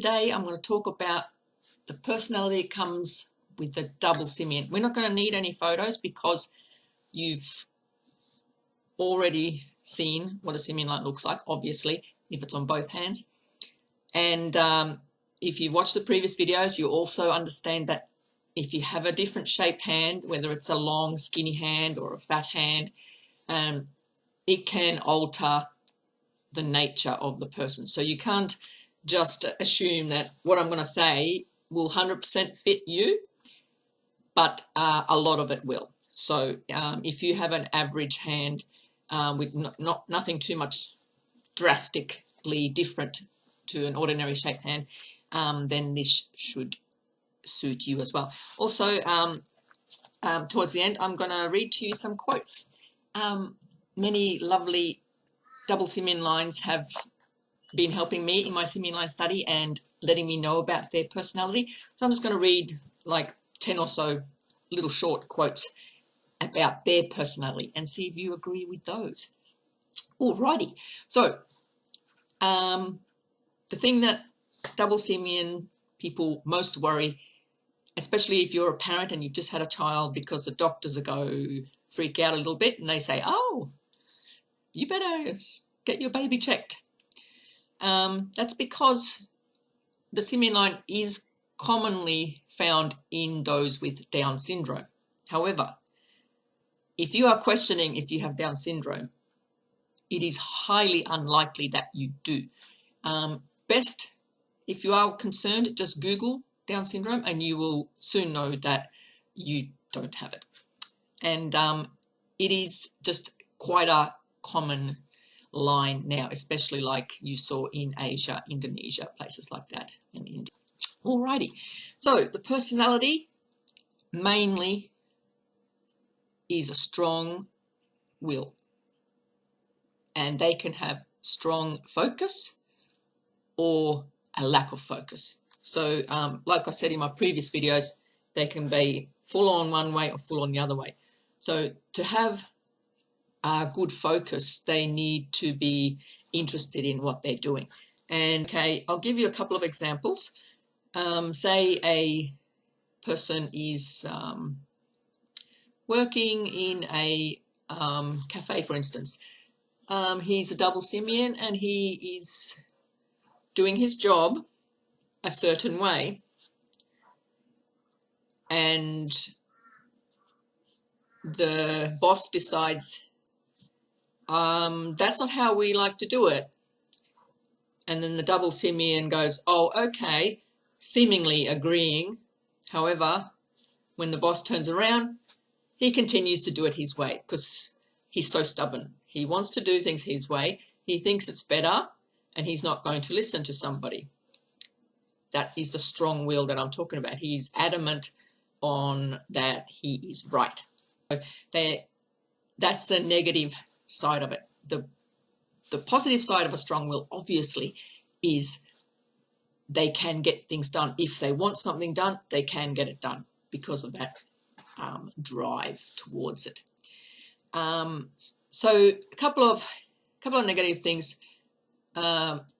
today I'm going to talk about the personality that comes with the double simian. We're not going to need any photos because you've already seen what a simian line looks like, obviously, if it's on both hands. And if you've watched the previous videos, you also understand that if you have a different shaped hand, whether it's a long, skinny hand or a fat hand, it can alter the nature of the person. So you can't just assume that what I'm going to say will 100% fit you, but a lot of it will. So if you have an average hand with nothing too much drastically different to an ordinary shaped hand, then this should suit you as well. Also, towards the end, I'm going to read to you some quotes. Many lovely double simian lines have been helping me in my simian line study and letting me know about their personality. So I'm just going to read like 10 or so little short quotes about their personality and see if you agree with those. Alrighty. So the thing that double simian people most worry, especially if you're a parent and you've just had a child, because the doctors go freak out a little bit and they say, oh, you better get your baby checked. That's because the simian line is commonly found in those with Down syndrome. However, if you are questioning if you have Down syndrome, it is highly unlikely that you do. Best, if you are concerned, just Google Down syndrome and you will soon know that you don't have it. And it is just quite a common line now, especially like you saw in Asia, Indonesia, places like that, and India. Alrighty, so the personality mainly is a strong will, and they can have strong focus or a lack of focus. So like I said in my previous videos, they can be full on one way or full on the other way. So to have good focus, they need to be interested in what they're doing. And okay, I'll give you a couple of examples. Say a person is working in a cafe, for instance. He's a double simian and he is doing his job a certain way, and the boss decides that's not how we like to do it. And then the double simian goes, oh, okay, seemingly agreeing. However, when the boss turns around, he continues to do it his way because he's so stubborn. He wants to do things his way. He thinks it's better, and he's not going to listen to somebody. That is the strong will that I'm talking about. He's adamant on that he is right. So that's the negative side of it. The positive side of a strong will, obviously, is they can get things done. If they want something done, they can get it done because of that drive towards it. So a couple of negative things.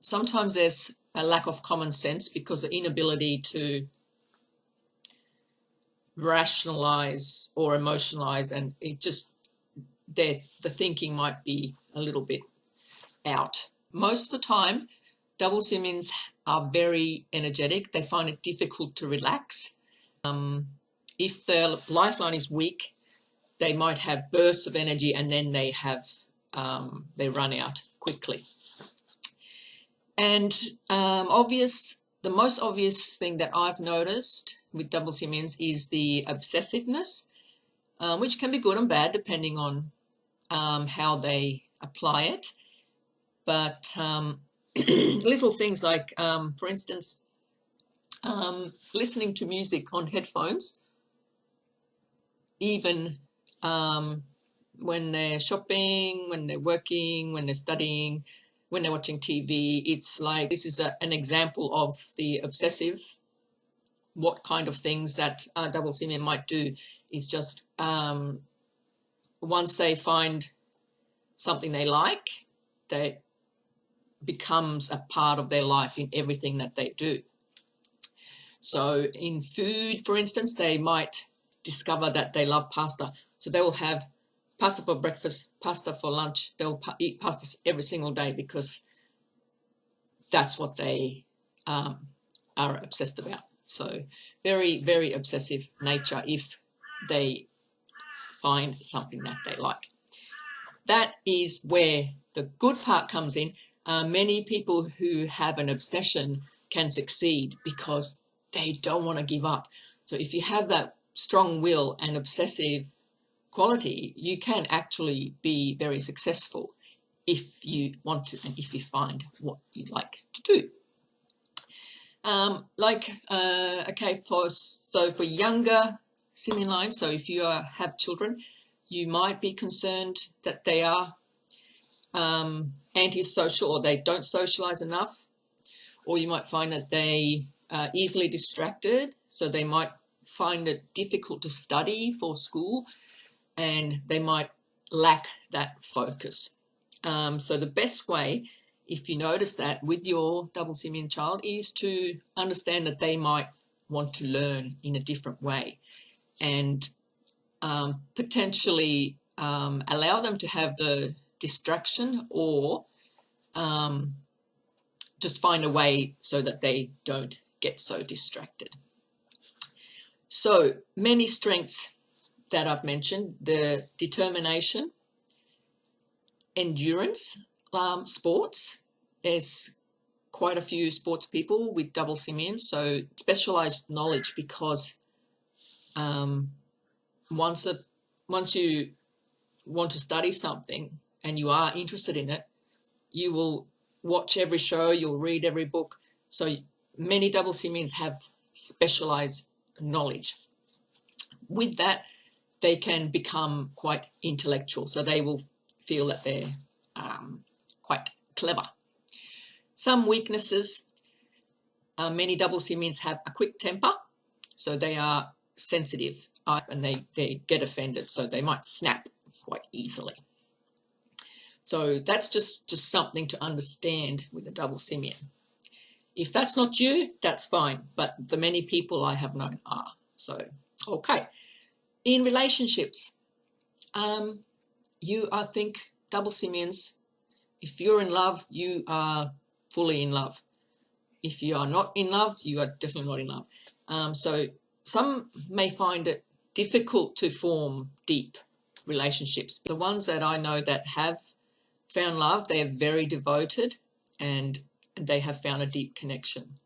Sometimes there's a lack of common sense because the inability to rationalize or emotionalize, and it just the thinking might be a little bit out. Most of the time, double simians are very energetic. They find it difficult to relax. If their lifeline is weak, they might have bursts of energy and then they they run out quickly. And the most obvious thing that I've noticed with double simians is the obsessiveness, which can be good and bad depending on how they apply it. But little things like, for instance, listening to music on headphones, even when they're shopping, when they're working, when they're studying, when they're watching TV. It's like this is an example of the obsessive. What kind of things that double simian might do is just once they find something they like, that becomes a part of their life in everything that they do. So in food, for instance, they might discover that they love pasta. So they will have pasta for breakfast, pasta for lunch. They'll eat pasta every single day because that's what they are obsessed about. So very, very obsessive nature if they find something that they like. That is where the good part comes in. Many people who have an obsession can succeed because they don't want to give up. So if you have that strong will and obsessive quality, you can actually be very successful if you want to and if you find what you like to do. Okay, for younger Simian lines, so if you have children, you might be concerned that they are antisocial or they don't socialize enough, or you might find that they are easily distracted, so they might find it difficult to study for school and they might lack that focus. So the best way, if you notice that with your double simian child, is to understand that they might want to learn in a different way and potentially allow them to have the distraction or just find a way so that they don't get so distracted. So many strengths that I've mentioned: the determination, endurance, sports. There's quite a few sports people with double simians, so specialized knowledge, because once you want to study something and you are interested in it, you will watch every show, you'll read every book. So many double simians have specialized knowledge. With that, they can become quite intellectual, so they will feel that they're quite clever. Some weaknesses: many double simians have a quick temper, so they are sensitive and they get offended, so they might snap quite easily. So that's just something to understand with a double simian. If that's not you, that's fine, but the many people I have known are. So, okay. In relationships, I think double simians, if you're in love, you are fully in love. If you are not in love, you are definitely not in love. So some may find it difficult to form deep relationships. The ones that I know that have found love, they are very devoted and they have found a deep connection.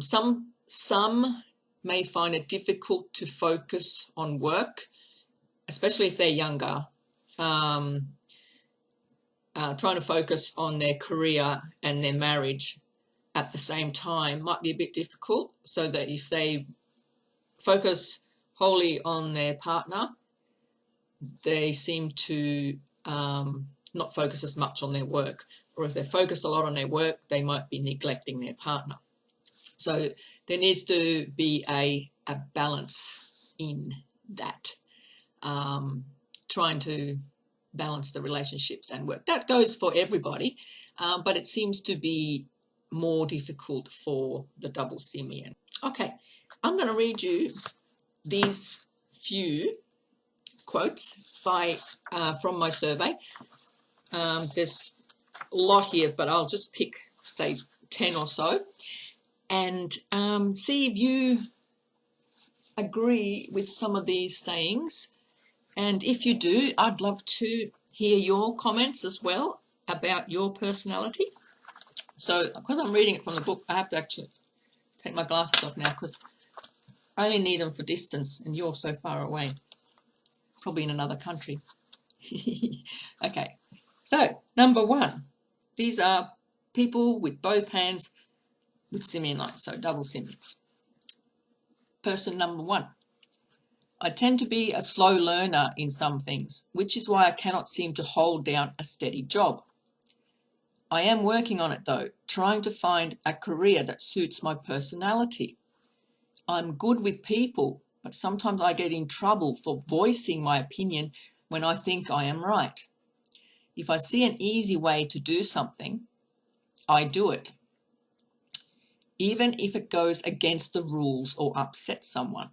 Some may find it difficult to focus on work, especially if they're younger. Trying to focus on their career and their marriage at the same time might be a bit difficult, so that if they focus wholly on their partner, they seem to not focus as much on their work, or if they focus a lot on their work, they might be neglecting their partner. So there needs to be a balance in that, trying to balance the relationships and work. That goes for everybody, but it seems to be more difficult for the double simian. Okay, I'm going to read you these few quotes from my survey. There's a lot here, but I'll just pick, say, 10 or so, and see if you agree with some of these sayings. And if you do, I'd love to hear your comments as well about your personality. So because I'm reading it from the book, I have to actually take my glasses off now because I only need them for distance and you're so far away, probably in another country. Okay, so number 1, these are people with both hands with simian lines, so double simians. Person number 1. I tend to be a slow learner in some things, which is why I cannot seem to hold down a steady job. I am working on it though, trying to find a career that suits my personality. I'm good with people, but sometimes I get in trouble for voicing my opinion when I think I am right. If I see an easy way to do something, I do it. even if it goes against the rules or upsets someone.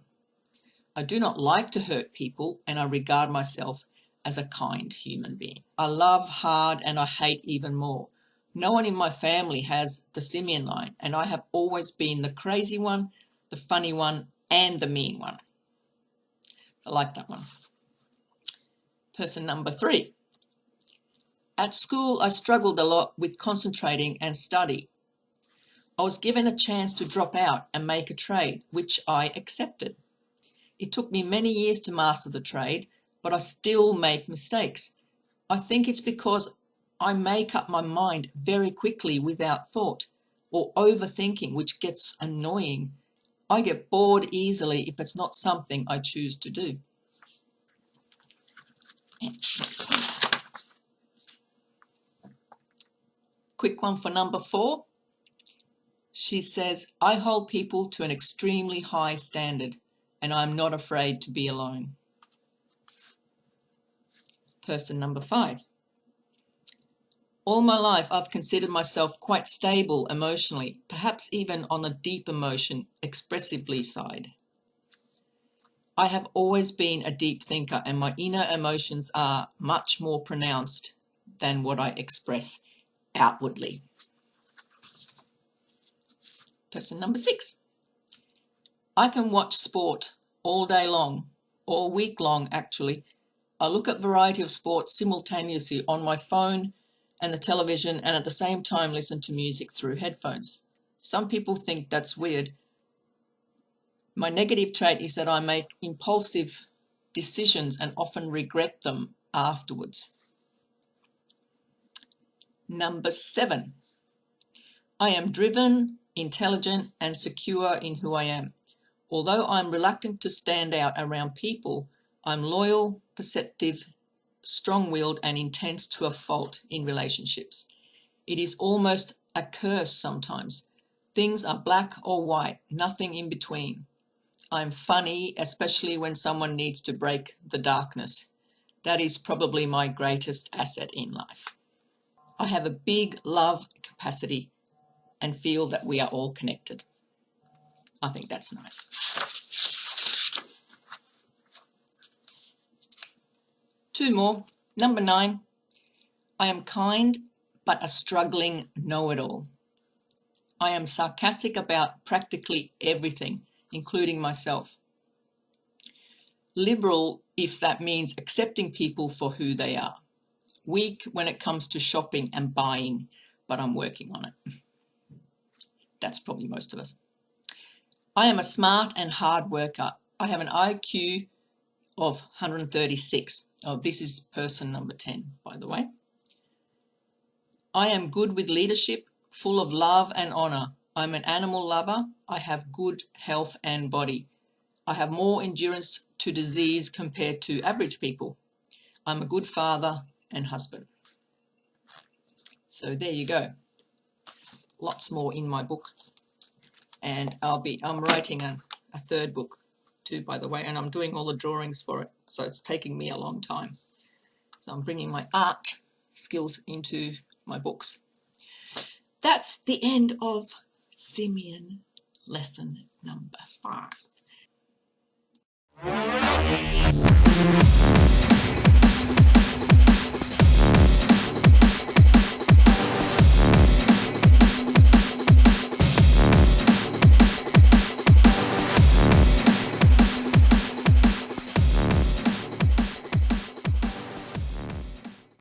I do not like to hurt people, and I regard myself as a kind human being. I love hard and I hate even more. No one in my family has the Simian line, and I have always been the crazy one, the funny one, and the mean one. I like that one. Person number 3. At school, I struggled a lot with concentrating and study. I was given a chance to drop out and make a trade, which I accepted. It took me many years to master the trade, but I still make mistakes. I think it's because I make up my mind very quickly without thought, or overthinking, which gets annoying. I get bored easily if it's not something I choose to do. Next one. Quick one for number 4. She says, I hold people to an extremely high standard, and I'm not afraid to be alone. Person number 5. All my life I've considered myself quite stable emotionally, perhaps even on the deep emotion, expressively side. I have always been a deep thinker, and my inner emotions are much more pronounced than what I express outwardly. Person number 6. I can watch sport all day long, all week long actually. I look at a variety of sports simultaneously on my phone and the television, and at the same time listen to music through headphones. Some people think that's weird. My negative trait is that I make impulsive decisions and often regret them afterwards. Number 7. I am driven, intelligent, and secure in who I am. Although I'm reluctant to stand out around people, I'm loyal, perceptive, strong-willed, and intense to a fault in relationships. It is almost a curse sometimes. Things are black or white, nothing in between. I'm funny, especially when someone needs to break the darkness. That is probably my greatest asset in life. I have a big love capacity and feel that we are all connected. I think that's nice. 2 more. Number 9. I am kind but a struggling know-it-all. I am sarcastic about practically everything, including myself. Liberal if that means accepting people for who they are. Weak when it comes to shopping and buying, but I'm working on it. That's probably most of us. I am a smart and hard worker. I have an IQ of 136. Oh, this is person number 10, by the way. I am good with leadership, full of love and honor. I'm an animal lover. I have good health and body. I have more endurance to disease compared to average people. I'm a good father and husband. So there you go. Lots more in my book. And I'm writing a 3rd book too, by the way, and I'm doing all the drawings for it. So it's taking me a long time. So I'm bringing my art skills into my books. That's the end of Simian lesson number 5.